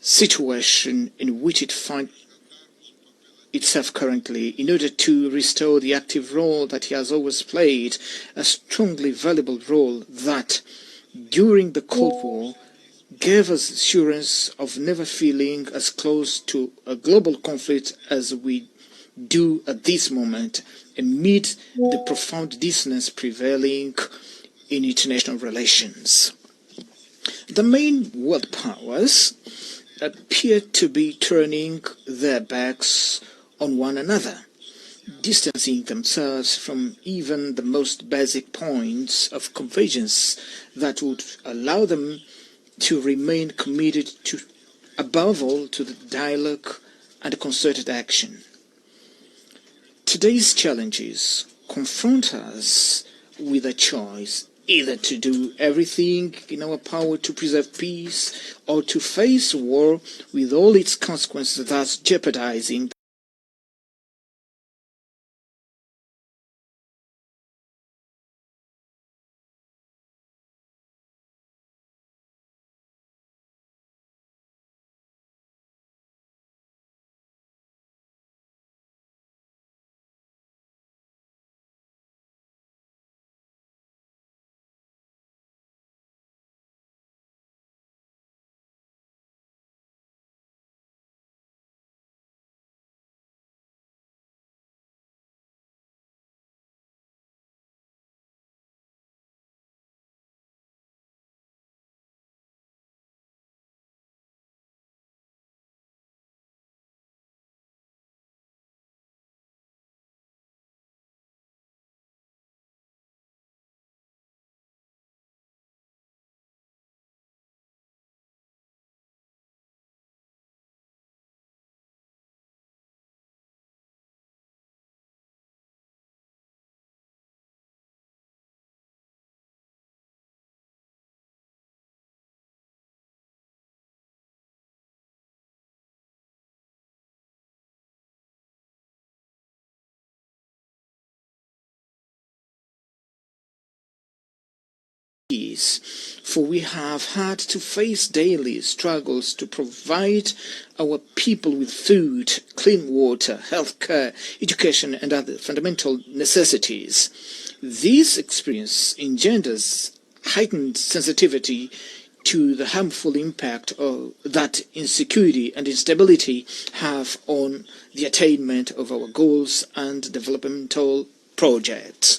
situation in which it finds itself currently, in order to restore the active role that he has always played, a strongly valuable role that, during the Cold War, gave us assurance of never feeling as close to a global conflict as we do at this moment, amid the profound dissonance prevailing in international relations. The main world powers appear to be turning their backs on one another, distancing themselves from even the most basic points of convergence that would allow them to remain committed to, above all, to the dialogue and concerted action. Today's challenges confront us with a choice, either to do everything in our power to preserve peace, or to face war with all its consequences, thus jeopardizing peace, for we have had to face daily struggles to provide our people with food, clean water, health care, education, and other fundamental necessities. This experience engenders heightened sensitivity to the harmful impact that insecurity and instability have on the attainment of our goals and developmental projects.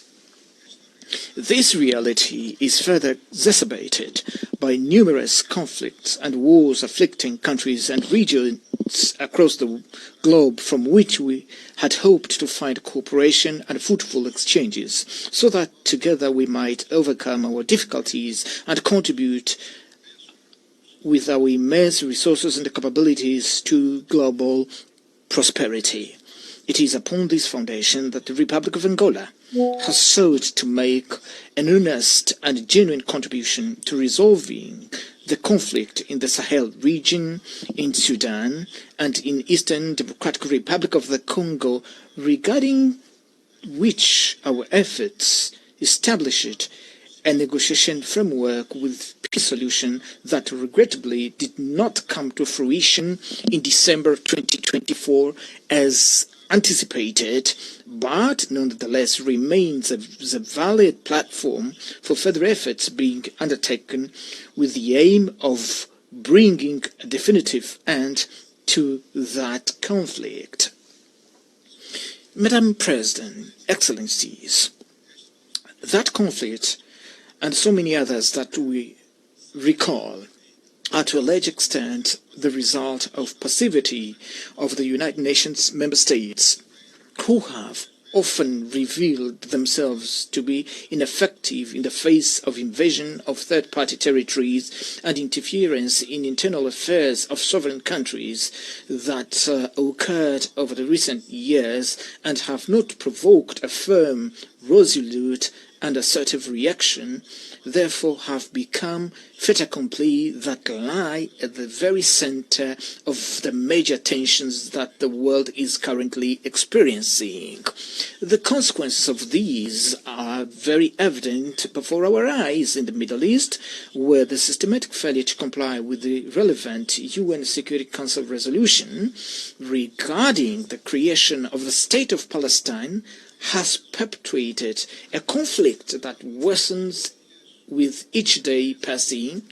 This reality is further exacerbated by numerous conflicts and wars afflicting countries and regions across the globe, from which we had hoped to find cooperation and fruitful exchanges, so that together we might overcome our difficulties and contribute with our immense resources and capabilities to global prosperity. It is upon this foundation that the Republic of Angola has sought to make an earnest and genuine contribution to resolving the conflict in the Sahel region, in Sudan, and in Eastern Democratic Republic of the Congo, regarding which our efforts established a negotiation framework with peace solution that regrettably did not come to fruition in December 2024 as anticipated, but nonetheless remains a valid platform for further efforts being undertaken with the aim of bringing a definitive end to that conflict. Madam President, Excellencies, that conflict and so many others that we recall are to a large extent the result of passivity of the United Nations member states, who have often revealed themselves to be ineffective in the face of invasion of third-party territories and interference in internal affairs of sovereign countries that occurred over the recent years, and have not provoked a firm, resolute, and assertive reaction, therefore have become fait accompli that lie at the very center of the major tensions that the world is currently experiencing. The consequences of these are very evident before our eyes in the Middle East, where the systematic failure to comply with the relevant UN Security Council resolution regarding the creation of the State of Palestine has perpetuated a conflict that worsens with each day passing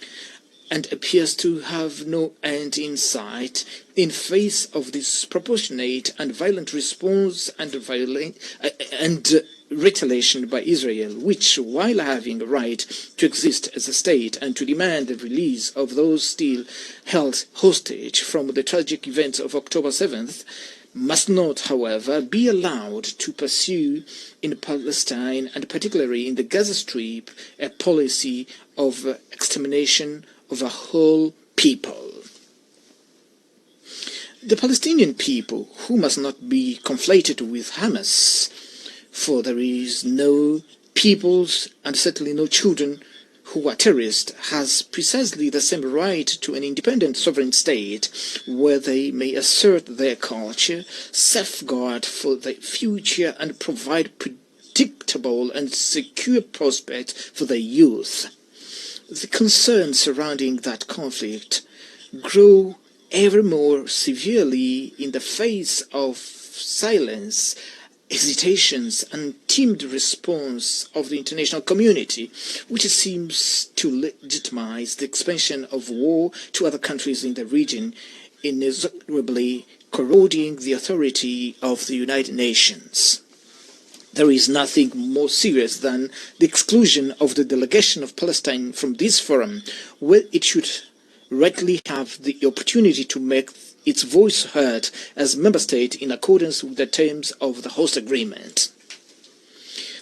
and appears to have no end in sight in face of this disproportionate and violent response and retaliation by Israel, which, while having a right to exist as a state and to demand the release of those still held hostage from the tragic events of October 7th, must not, however, be allowed to pursue in Palestine, and particularly in the Gaza Strip, a policy of extermination of a whole people. The Palestinian people, who must not be conflated with Hamas, for there is no peoples and certainly no children who are terrorists, has precisely the same right to an independent sovereign state where they may assert their culture, safeguard for the future and provide predictable and secure prospects for their youth. The concerns surrounding that conflict grow ever more severely in the face of silence, hesitations and timid response of the international community, which seems to legitimize the expansion of war to other countries in the region, inexorably corroding the authority of the United Nations. There is nothing more serious than the exclusion of the delegation of Palestine from this forum, where it should rightly have the opportunity to make its voice heard as member state in accordance with the terms of the host agreement.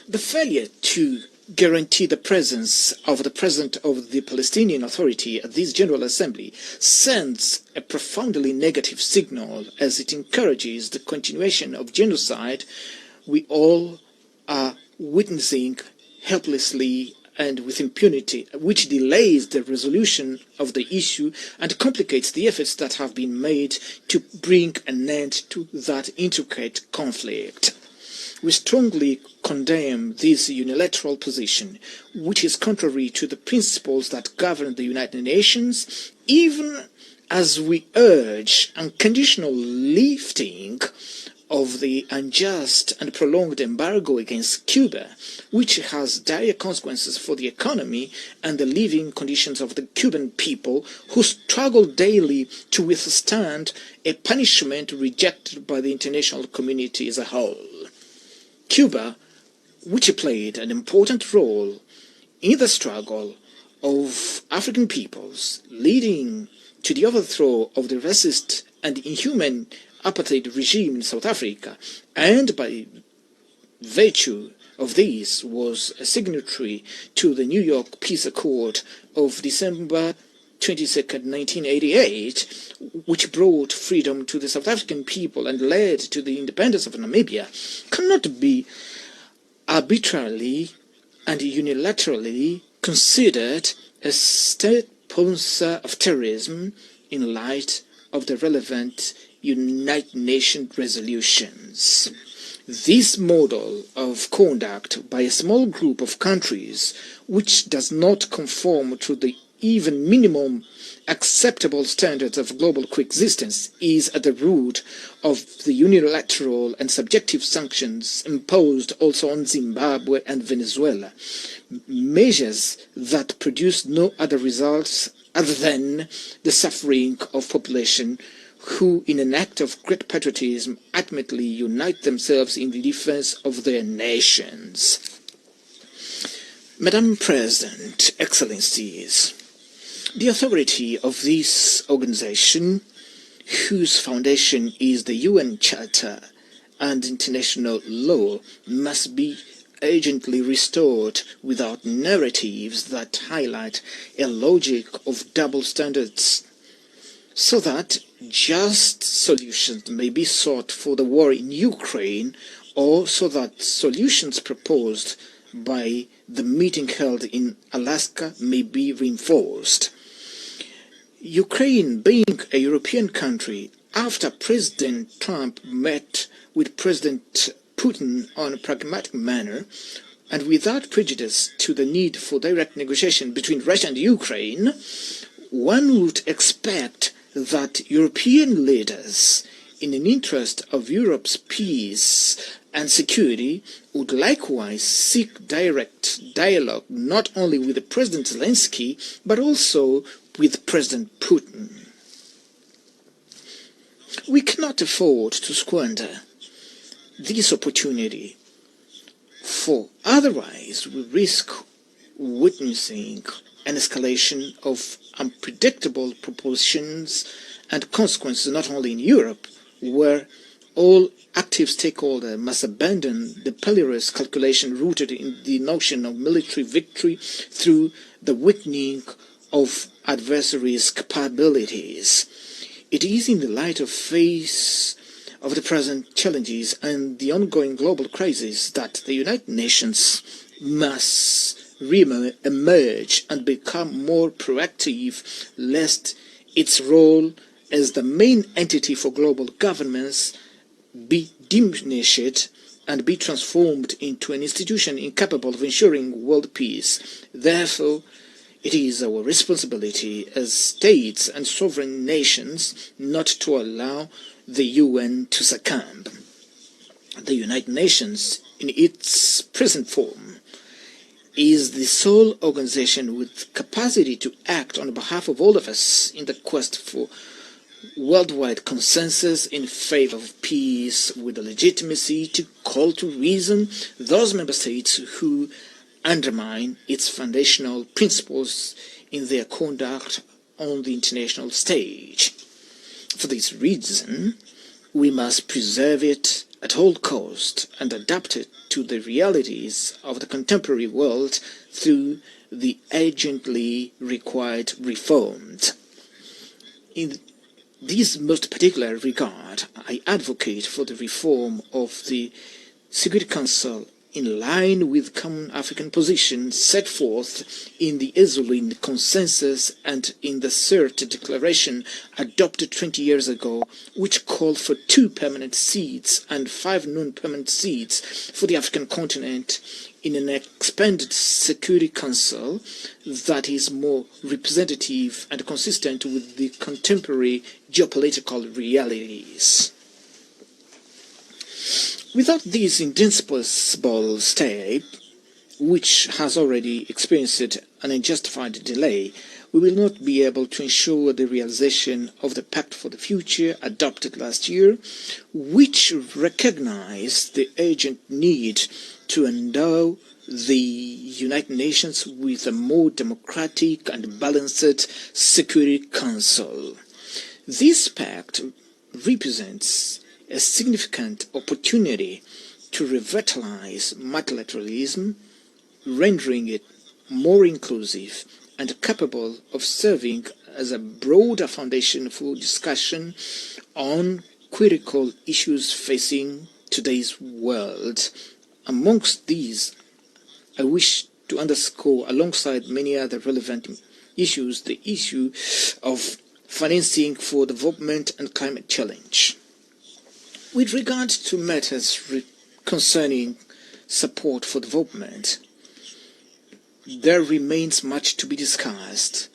The failure to guarantee the presence of the President of the Palestinian Authority at this General Assembly sends a profoundly negative signal, as it encourages the continuation of genocide we all are witnessing helplessly and with impunity, which delays the resolution of the issue and complicates the efforts that have been made to bring an end to that intricate conflict. We strongly condemn this unilateral position, which is contrary to the principles that govern the United Nations, even as we urge unconditional lifting of the unjust and prolonged embargo against Cuba, which has dire consequences for the economy and the living conditions of the Cuban people, who struggle daily to withstand a punishment rejected by the international community as a whole. Cuba, which played an important role in the struggle of African peoples, leading to the overthrow of the racist and inhuman apartheid regime in South Africa, and by virtue of this was a signatory to the New York Peace Accord of December 22nd, 1988, which brought freedom to the South African people and led to the independence of Namibia, cannot be arbitrarily and unilaterally considered a state sponsor of terrorism in light of the relevant United Nations resolutions. This model of conduct by a small group of countries, which does not conform to the even minimum acceptable standards of global coexistence, is at the root of the unilateral and subjective sanctions imposed also on Zimbabwe and Venezuela, measures that produce no other results other than the suffering of population who, in an act of great patriotism, ultimately unite themselves in the defense of their nations. Madam President, Excellencies, the authority of this organization, whose foundation is the UN Charter and international law, must be urgently restored without narratives that highlight a logic of double standards, so that just solutions may be sought for the war in Ukraine, or so that solutions proposed by the meeting held in Alaska may be reinforced. Ukraine being a European country, after President Trump met with President Putin on a pragmatic manner, and without prejudice to the need for direct negotiation between Russia and Ukraine, one would expect that European leaders, in the interest of Europe's peace and security, would likewise seek direct dialogue not only with President Zelensky, but also with President Putin. We cannot afford to squander this opportunity, for otherwise we risk witnessing an escalation of unpredictable proportions and consequences not only in Europe, where all active stakeholders must abandon the perilous calculation rooted in the notion of military victory through the weakening of adversaries' capabilities. It is in the light of the present challenges and the ongoing global crisis that the United Nations must re-emerge and become more proactive, lest its role as the main entity for global governance be diminished and be transformed into an institution incapable of ensuring world peace. Therefore, it is our responsibility as states and sovereign nations not to allow the UN to succumb. The United Nations, in its present form, is the sole organization with capacity to act on behalf of all of us in the quest for worldwide consensus in favor of peace, with the legitimacy to call to reason those member states who undermine its foundational principles in their conduct on the international stage. For this reason, we must preserve it at all cost and adapt it to the realities of the contemporary world through the urgently required reforms. In this most particular regard, I advocate for the reform of the Security Council in line with common African positions set forth in the Ezuline Consensus and in the Sirte Declaration adopted 20 years ago, which called for 2 permanent seats and 5 non-permanent seats for the African continent in an expanded Security Council that is more representative and consistent with the contemporary geopolitical realities. Without this indispensable step, which has already experienced an unjustified delay, we will not be able to ensure the realization of the Pact for the Future adopted last year, which recognized the urgent need to endow the United Nations with a more democratic and balanced Security Council. This pact represents a significant opportunity to revitalize multilateralism, rendering it more inclusive and capable of serving as a broader foundation for discussion on critical issues facing today's world. Amongst these, I wish to underscore, alongside many other relevant issues, the issue of financing for development and climate challenge. With regard to matters concerning support for development, there remains much to be discussed,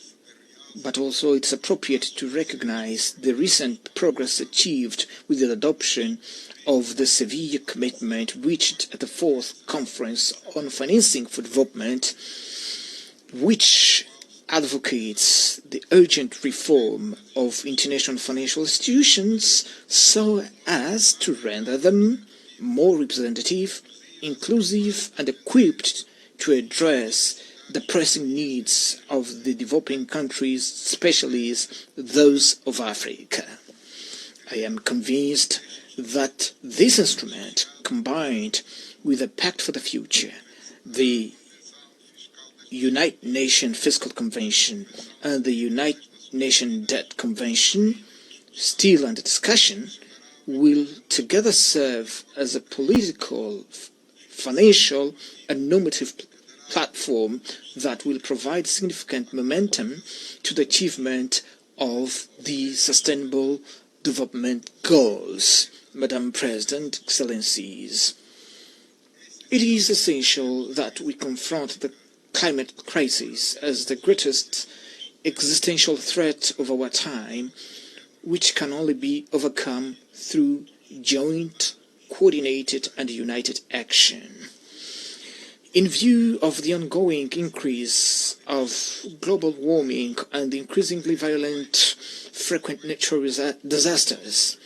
but also it's appropriate to recognize the recent progress achieved with the adoption of the Seville commitment reached at the 4th Conference on Financing for Development, which advocates the urgent reform of international financial institutions so as to render them more representative, inclusive, and equipped to address the pressing needs of the developing countries, especially those of Africa. I am convinced that this instrument, combined with the Pact for the Future, the United Nations Fiscal Convention and the United Nations Debt Convention, still under discussion, will together serve as a political, financial and normative platform that will provide significant momentum to the achievement of the Sustainable Development Goals. Madam President, Excellencies, it is essential that we confront the climate crisis as the greatest existential threat of our time, which can only be overcome through joint, coordinated and united action. In view of the ongoing increase of global warming and the increasingly violent, frequent natural disasters,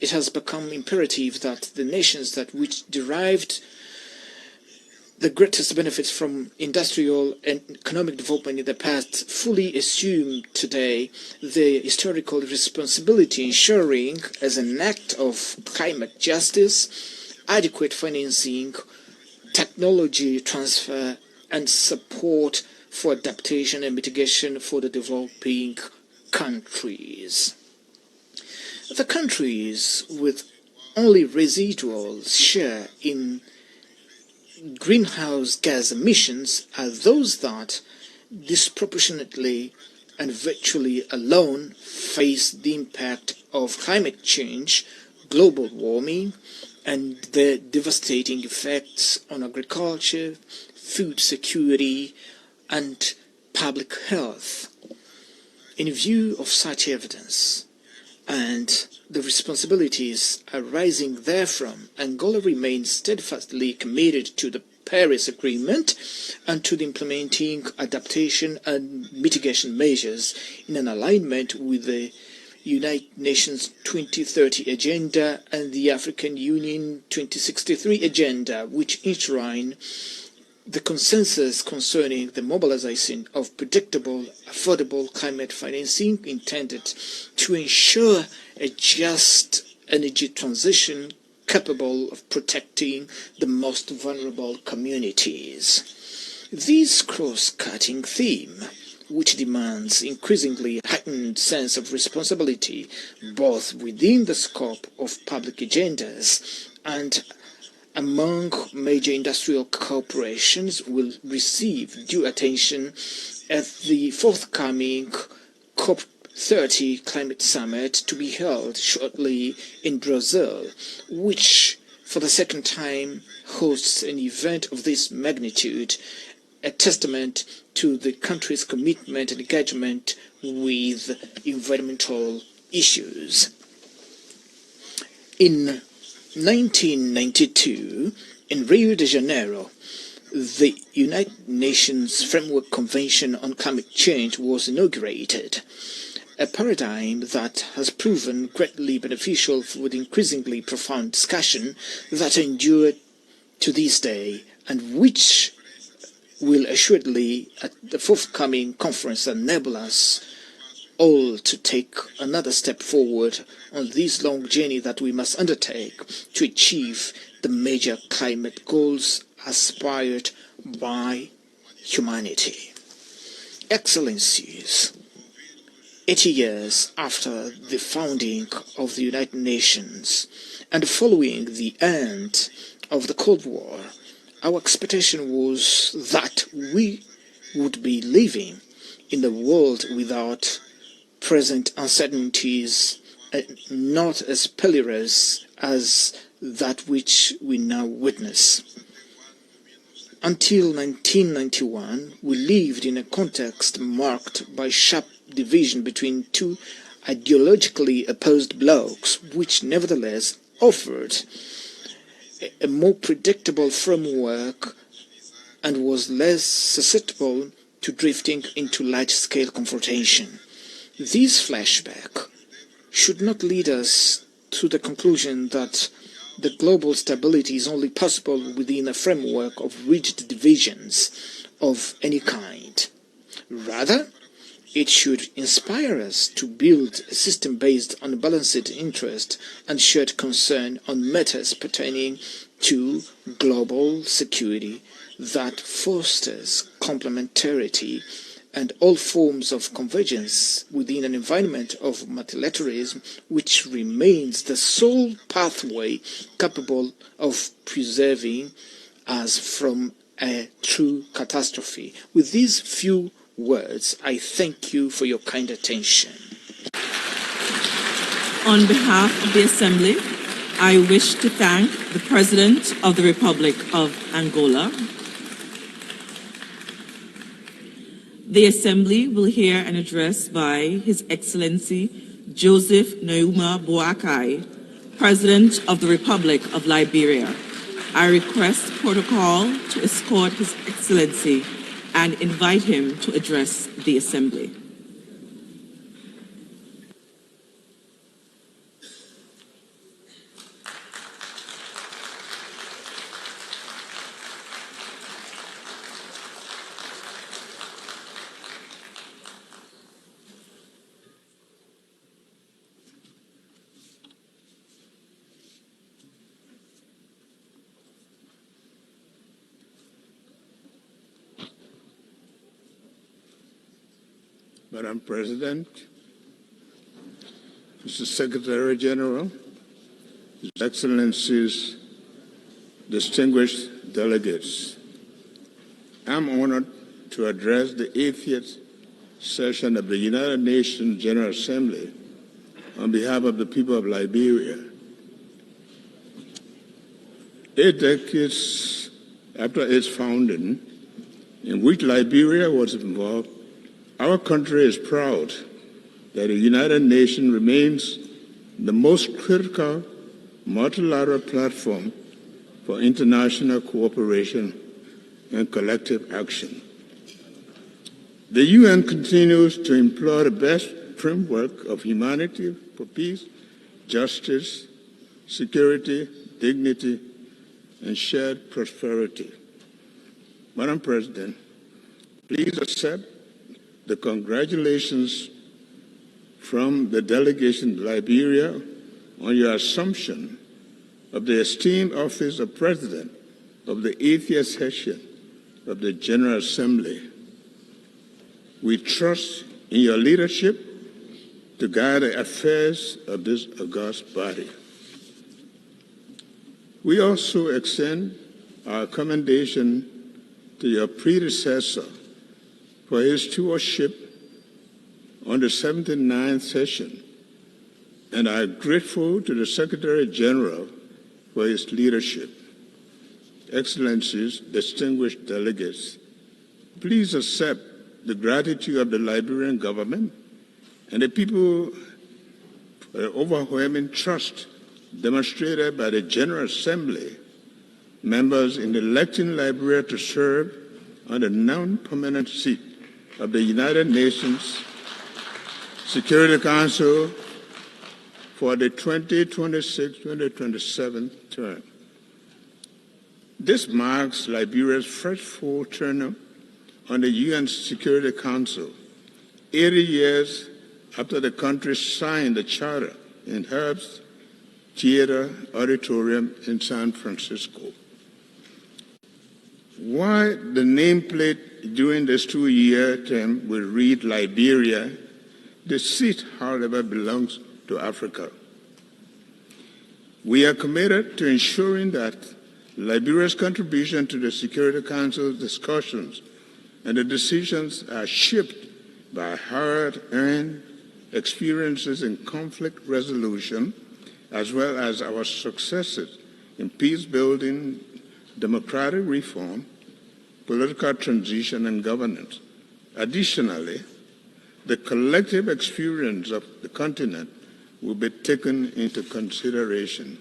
it has become imperative that the nations which derived the greatest benefits from industrial and economic development in the past fully assume today the historical responsibility, ensuring, as an act of climate justice, adequate financing, technology transfer and support for adaptation and mitigation for the developing countries. The countries with only residual share in greenhouse gas emissions are those that disproportionately and virtually alone face the impact of climate change, global warming, and their devastating effects on agriculture, food security, and public health. In view of such evidence and the responsibilities arising therefrom, Angola remains steadfastly committed to the Paris Agreement and to the implementing adaptation and mitigation measures in an alignment with the United Nations 2030 Agenda and the African Union 2063 Agenda, which enshrine the consensus concerning the mobilization of predictable, affordable climate financing intended to ensure a just energy transition capable of protecting the most vulnerable communities. This cross-cutting theme, which demands increasingly heightened sense of responsibility both within the scope of public agendas and among major industrial corporations, will receive due attention at the forthcoming COP30 Climate Summit to be held shortly in Brazil, which for the second time hosts an event of this magnitude, a testament to the country's commitment and engagement with environmental issues. In 1992, in Rio de Janeiro, the United Nations Framework Convention on Climate Change was inaugurated, a paradigm that has proven greatly beneficial for the increasingly profound discussion that endured to this day, and which will assuredly, at the forthcoming conference, enable us all to take another step forward on this long journey that we must undertake to achieve the major climate goals aspired by humanity. Excellencies, 80 years after the founding of the United Nations and following the end of the Cold War, our expectation was that we would be living in a world without present uncertainties, not as perilous as that which we now witness. Until 1991, we lived in a context marked by sharp division between two ideologically opposed blocs, which nevertheless offered a more predictable framework and was less susceptible to drifting into large-scale confrontation. This flashback should not lead us to the conclusion that the global stability is only possible within a framework of rigid divisions of any kind. Rather, it should inspire us to build a system based on balanced interest and shared concern on matters pertaining to global security that fosters complementarity and all forms of convergence within an environment of multilateralism which remains the sole pathway capable of preserving us from a true catastrophe. With these few words, I thank you for your kind attention. On behalf of the Assembly, I wish to thank the President of the Republic of Angola. The Assembly will hear an address by His Excellency Joseph Nouma Boakai, President of the Republic of Liberia. I request protocol to escort His Excellency and invite him to address the Assembly. Madam President, Mr. Secretary General, His Excellencies, distinguished delegates, I'm honored to address the 80th session of the United Nations General Assembly on behalf of the people of Liberia. 8 decades after its founding, in which Liberia was involved, our country is proud that the United Nations remains the most critical multilateral platform for international cooperation and collective action. The UN continues to employ the best framework of humanity for peace, justice, security, dignity, and shared prosperity. Madam President, please accept the congratulations from the delegation to Liberia on your assumption of the esteemed office of President of the 80th session of the General Assembly. We trust in your leadership to guide the affairs of this august body. We also extend our commendation to your predecessor for his stewardship on the 79th session, and are grateful to the Secretary General for his leadership. Excellencies, distinguished delegates, please accept the gratitude of the Liberian government and the people for the overwhelming trust demonstrated by the General Assembly members in electing Liberia to serve on the non-permanent seat of the United Nations Security Council for the 2026-2027 term. This marks Liberia's first full term on the UN Security Council, 80 years after the country signed the charter in Herbst Theater Auditorium in San Francisco. While the nameplate during this 2-year term will read Liberia, the seat, however, belongs to Africa. We are committed to ensuring that Liberia's contribution to the Security Council's discussions and the decisions are shaped by hard-earned experiences in conflict resolution, as well as our successes in peace-building, democratic reform, political transition, and governance. Additionally, the collective experience of the continent will be taken into consideration.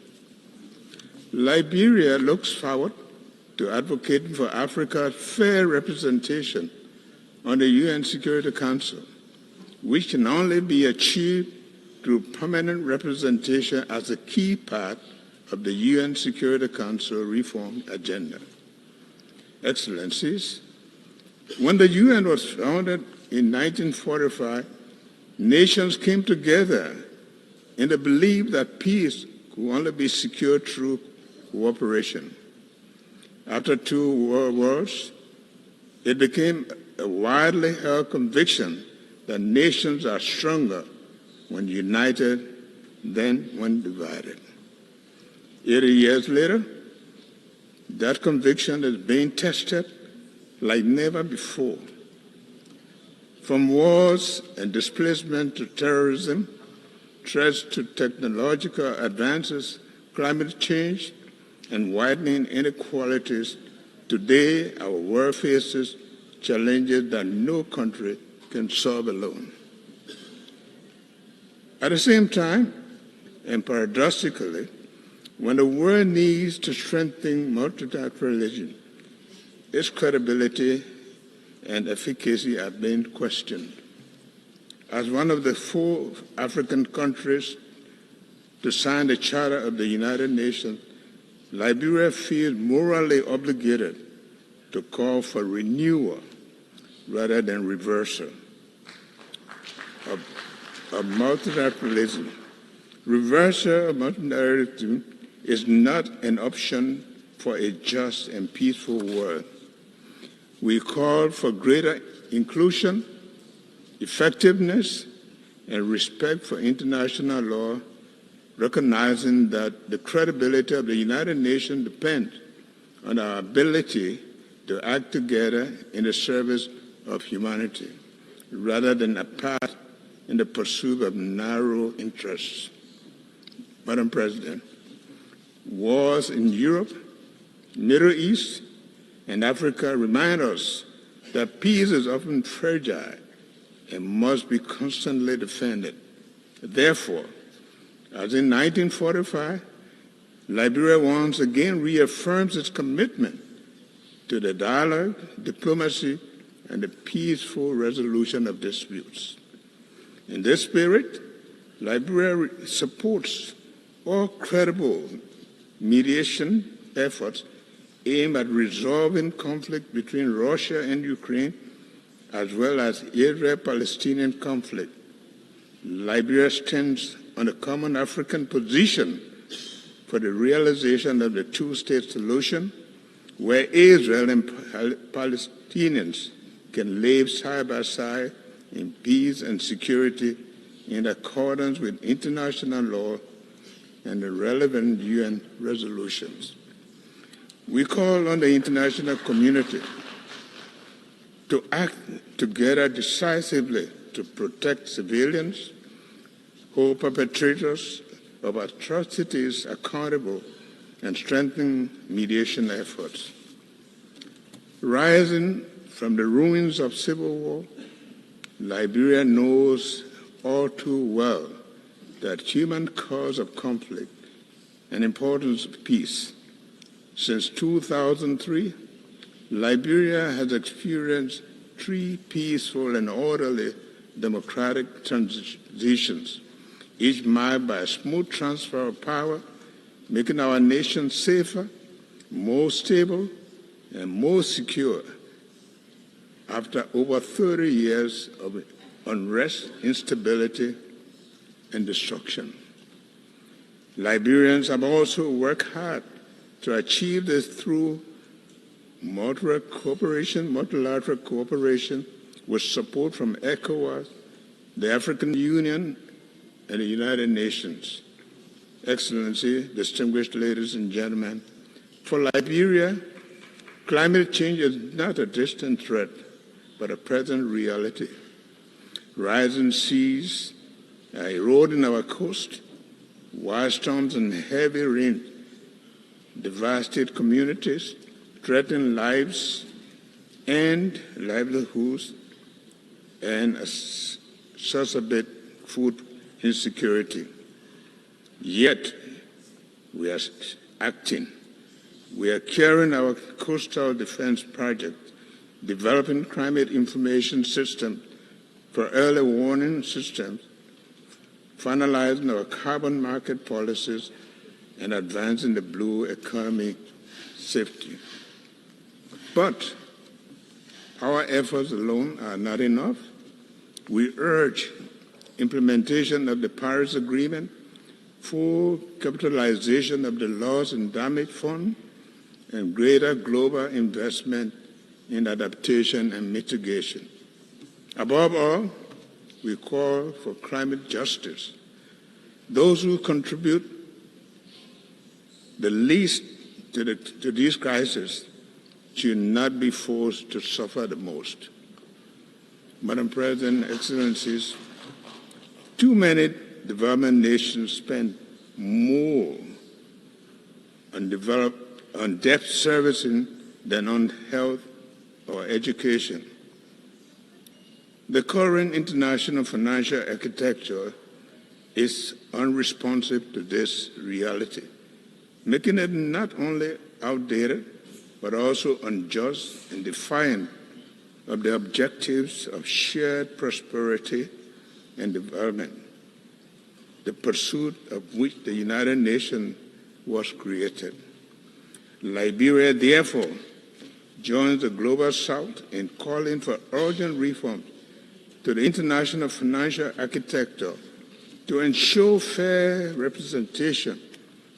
Liberia looks forward to advocating for Africa's fair representation on the UN Security Council, which can only be achieved through permanent representation as a key part of the UN Security Council reform agenda. Excellencies, when the UN was founded in 1945, nations came together in the belief that peace could only be secured through cooperation. After 2 world wars, it became a widely held conviction that nations are stronger when united than when divided. 80 years later, That conviction is being tested like never before. From wars and displacement to terrorism, threats to technological advances, climate change, and widening inequalities, today our world faces challenges that no country can solve alone. At the same time, and paradoxically, when the world needs to strengthen multilateralism, its credibility and efficacy are being questioned. As one of the 4 African countries to sign the Charter of the United Nations, Liberia feels morally obligated to call for renewal rather than reversal of multilateralism. Reversal of multilateralism is not an option for a just and peaceful world. We call for greater inclusion, effectiveness, and respect for international law, recognizing that the credibility of the United Nations depends on our ability to act together in the service of humanity, rather than apart in the pursuit of narrow interests. Madam President, wars in Europe, Middle East, and Africa remind us that peace is often fragile and must be constantly defended. Therefore, as in 1945, Liberia once again reaffirms its commitment to the dialogue, diplomacy, and the peaceful resolution of disputes. In this spirit, Liberia supports all credible mediation efforts aimed at resolving conflict between Russia and Ukraine, as well as Israel-Palestinian conflict. Liberia stands on a common African position for the realization of the two-state solution, where Israel and Palestinians can live side by side in peace and security in accordance with international law and the relevant UN resolutions. We call on the international community to act together decisively to protect civilians, hold perpetrators of atrocities accountable, and strengthen mediation efforts. Rising from the ruins of civil war, Liberia knows all too well that human cause of conflict and importance of peace. Since 2003, Liberia has experienced 3 peaceful and orderly democratic transitions, each marked by a smooth transfer of power, making our nation safer, more stable, and more secure after over 30 years of unrest, instability, and destruction. Liberians have also worked hard to achieve this through multilateral cooperation with support from ECOWAS, the African Union, and the United Nations. Excellency, distinguished ladies and gentlemen, for Liberia, climate change is not a distant threat, but a present reality. Rising seas are eroding our coast, wildstorms and heavy rain devastate communities, threaten lives and livelihoods, and exacerbate food insecurity. Yet, we are acting. We are carrying our coastal defense project, developing climate information systems for early warning systems, finalizing our carbon market policies, and advancing the blue economy safety. But our efforts alone are not enough. We urge implementation of the Paris Agreement, full capitalization of the loss and damage fund, and greater global investment in adaptation and mitigation. Above all, we call for climate justice. Those who contribute the least to these crises should not be forced to suffer the most. Madam President, Excellencies, too many development nations spend more on debt servicing than on health or education. The current international financial architecture is unresponsive to this reality, making it not only outdated, but also unjust and defiant of the objectives of shared prosperity and development, the pursuit of which the United Nations was created. Liberia, therefore, joins the Global South in calling for urgent reforms to the international financial architecture to ensure fair representation,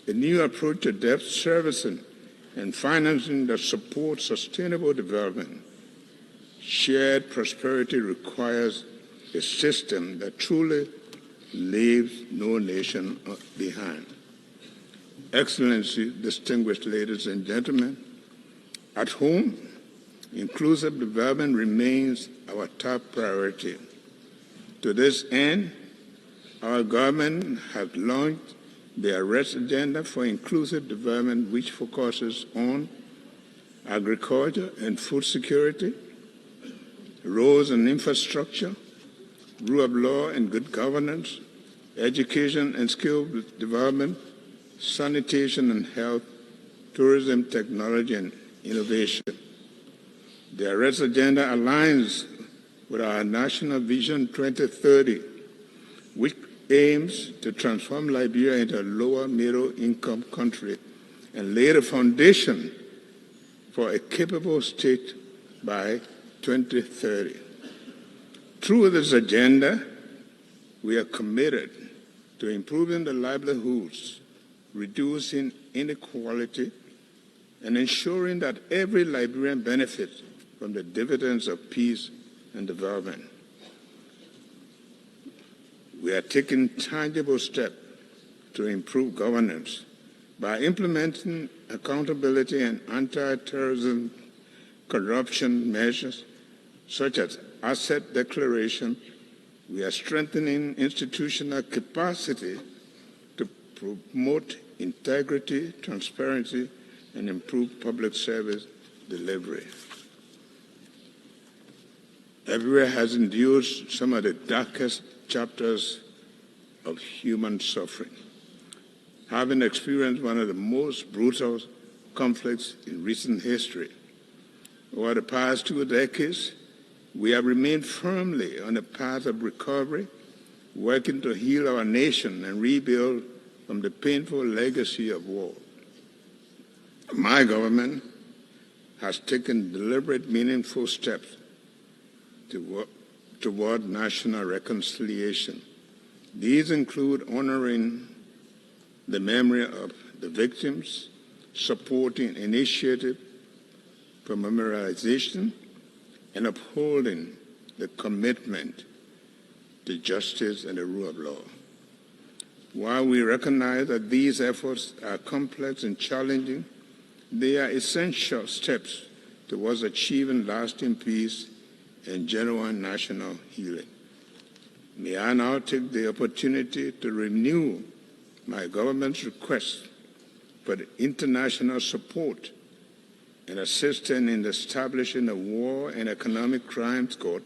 a new approach to debt servicing, and financing that supports sustainable development. Shared prosperity requires a system that truly leaves no nation behind. Excellencies, distinguished ladies and gentlemen, at home, inclusive development remains our top priority. To this end, our government has launched the Arrest Agenda for Inclusive Development, which focuses on agriculture and food security, roads and infrastructure, rule of law and good governance, education and skill development, sanitation and health, tourism, technology, and innovation. The Arrest Agenda aligns with our National Vision 2030, which aims to transform Liberia into a lower middle-income country and lay the foundation for a capable state by 2030. Through this agenda, we are committed to improving the livelihoods, reducing inequality, and ensuring that every Liberian benefits from the dividends of peace and development. We are taking tangible steps to improve governance by implementing accountability and anti-terrorism corruption measures such as asset declaration. We are strengthening institutional capacity to promote integrity, transparency, and improve public service delivery. Liberia has endured some of the darkest chapters of human suffering, having experienced one of the most brutal conflicts in recent history. Over the past 2 decades, we have remained firmly on the path of recovery, working to heal our nation and rebuild from the painful legacy of war. My government has taken deliberate, meaningful steps toward national reconciliation. These include honoring the memory of the victims, supporting initiatives for memorialization, and upholding the commitment to justice and the rule of law. While we recognize that these efforts are complex and challenging, they are essential steps towards achieving lasting peace and genuine national healing. May I now take the opportunity to renew my government's request for the international support and assistance in establishing a War and Economic Crimes Court,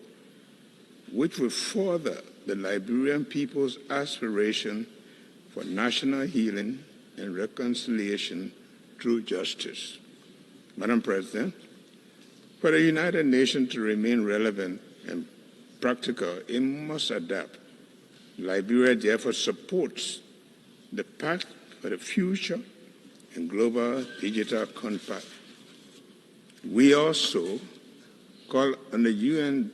which will further the Liberian people's aspiration for national healing and reconciliation through justice. Madam President, for the United Nations to remain relevant and practical, it must adapt. Liberia therefore supports the Pact for the Future and Global Digital Compact. We also call on the UN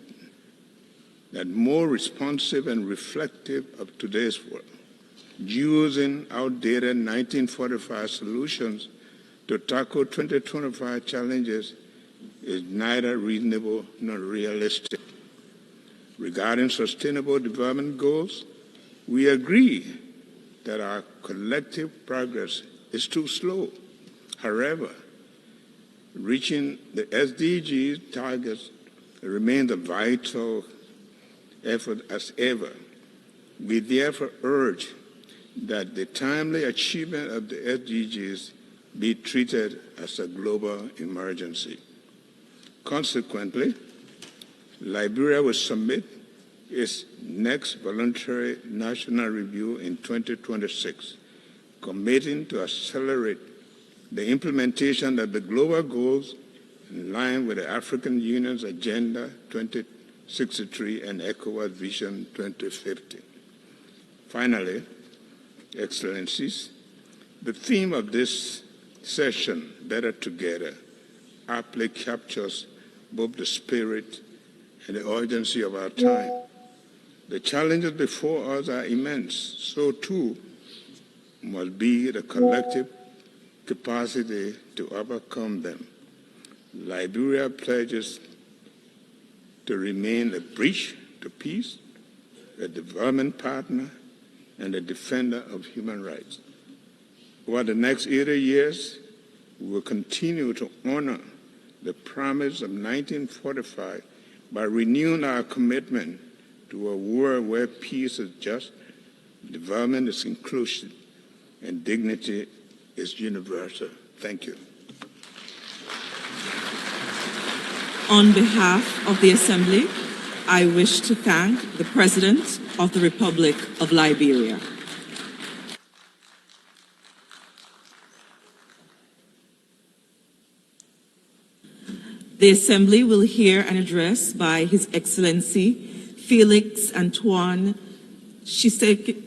that more responsive and reflective of today's world, using outdated 1945 solutions to tackle 2025 challenges is neither reasonable nor realistic. Regarding sustainable development goals, we agree that our collective progress is too slow. However, reaching the SDG targets remains a vital effort as ever. We therefore urge that the timely achievement of the SDGs be treated as a global emergency. Consequently, Liberia will submit its next voluntary national review in 2026, committing to accelerate the implementation of the global goals in line with the African Union's Agenda 2063 and ECOWAS Vision 2050. Finally, Excellencies, the theme of this session, Better Together, aptly captures both the spirit and the urgency of our time. The challenges before us are immense, so too must be the collective capacity to overcome them. Liberia pledges to remain a bridge to peace, a development partner, and a defender of human rights. Over the next 80 years, we will continue to honor the promise of 1945 by renewing our commitment to a world where peace is just, development is inclusive, and dignity is universal. Thank you. On behalf of the Assembly, I wish to thank the President of the Republic of Liberia. The Assembly will hear an address by His Excellency Felix Antoine Tshisekedi